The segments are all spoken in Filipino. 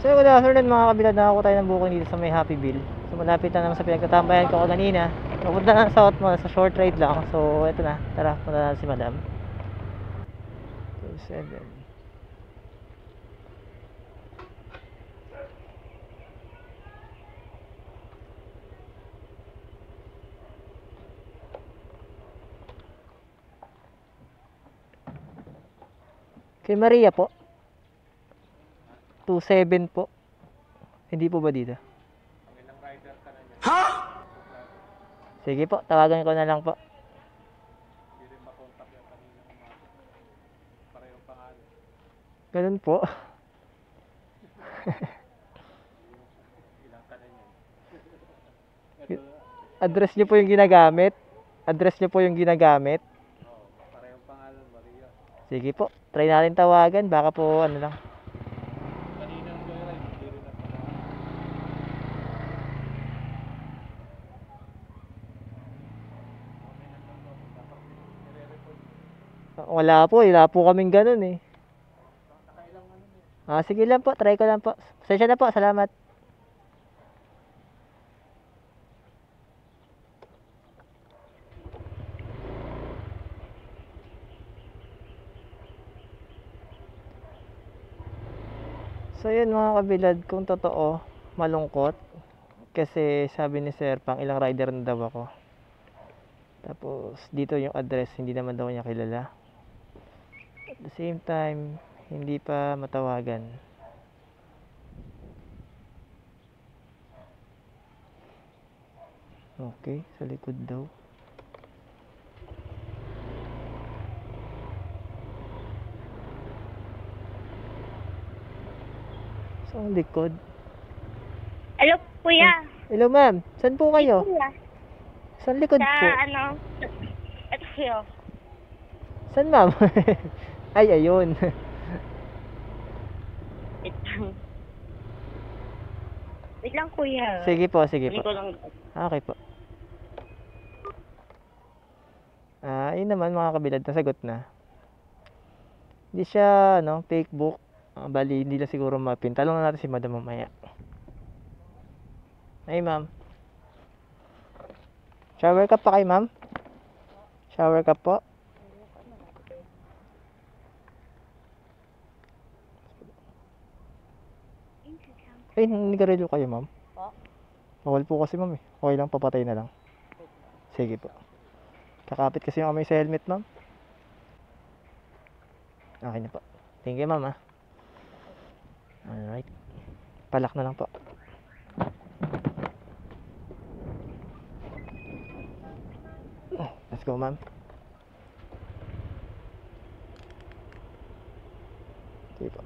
So good afternoon mga kabilad, nakakuha tayo ng booking dito sa may Happy Bill. So malapit na naman sa pinagtatambayan ko kanina. Papunta na sa South Mall, sa short ride lang. So eto na, tara, punta na si Madam. 27. Kay Maria po. 27 po. Hindi po ba dito? Ha? Sige po, tawagan ko na lang po. Hindi rin makontak yung kaninang parehong pangalan. Ganun po. Ilang ka na yan? Address niyo po yung ginagamit? Address niyo po yung ginagamit? Oo, parehong pangalan, Maria. Sige po, try natin tawagan, baka po ano lang. Wala po kaming ganun eh. Sige lang po, try ko lang po. Pasensya na po, salamat. So yun mga kabilad, kung totoo, malungkot. Kasi sabi ni Sir, pang ilang rider na daw ako. Tapos dito yung address, hindi naman daw niya kilala. At the same time, hindi pa matawagan. Okay, sa likod daw. Sa likod. Hello, kuya. Hello ma'am, saan po kayo? Kuya. Saan likod po? Ito kayo. Saan ma'am? Ay, ayun. Wait lang, kuya. Sige po, sige po. Okay po. Yun naman mga kabilad, nasagot na. Hindi siya, fake book. Bali, hindi lang siguro mapin. Talong na natin si Madam mamaya. Ay, ma'am. Shower cup pa kayo, ma'am? Shower cup po? Ay, nigarilyo kayo, ma'am? Bawal po kasi, ma'am eh. Okay lang, papatay na lang. Sige po. Kakapit kasi yung kamay sa helmet, ma'am. Okay na po. Thank you, ma'am, Alright. Palak na lang po. Let's go, ma'am. Sige po.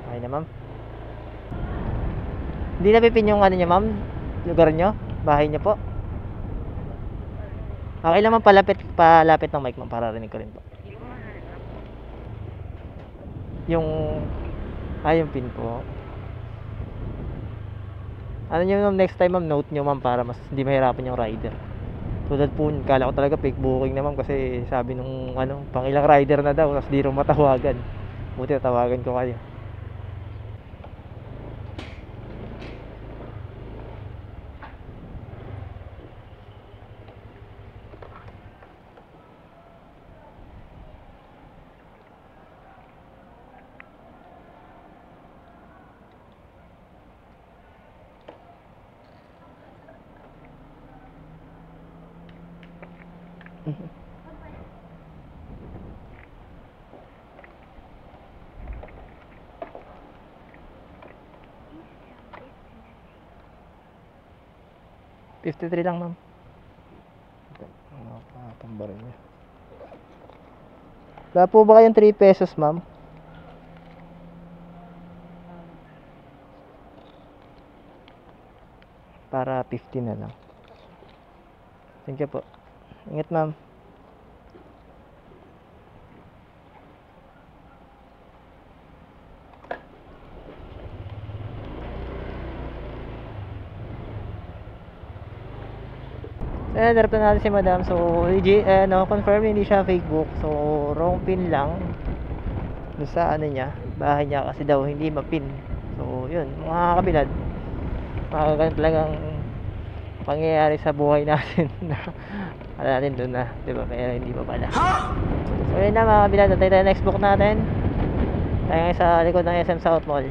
Okay na, ma'am. Hindi na pipin yung ano niya, ma'am? Lugar nyo? Bahay nyo po? Okay lang, ma'am. Palapit ng mic, ma'am, para rinig ko rin po. Yung pin po. Ano nyo, ma'am, next time, ma'am, note nyo, ma'am, para mas hindi mahirapan yung rider. Tulad po, kala ko talaga fake booking na, ma'am, kasi sabi nung pang ilang rider na daw, tapos di rin matawagan. Buti natawagan ko kayo. $53 lang, ma'am. Tambarin niya. Wala po ba kayong 3 pesos, ma'am? Para 50 na lang. Thank you po. Ingat, ma'am. Darap na natin si Madam. So, confirm hindi siya fake book. So, wrong pin lang. doon sa ano niya, bahay niya kasi daw hindi mapin. So yun mga kabilad, mga ganun talagang pangyayari sa buhay natin na wala natin doon na, di ba? Kaya hindi pa pala. So yun na mga kabilad, tayo next book natin. Tayo ngayon sa likod ng SM South Mall.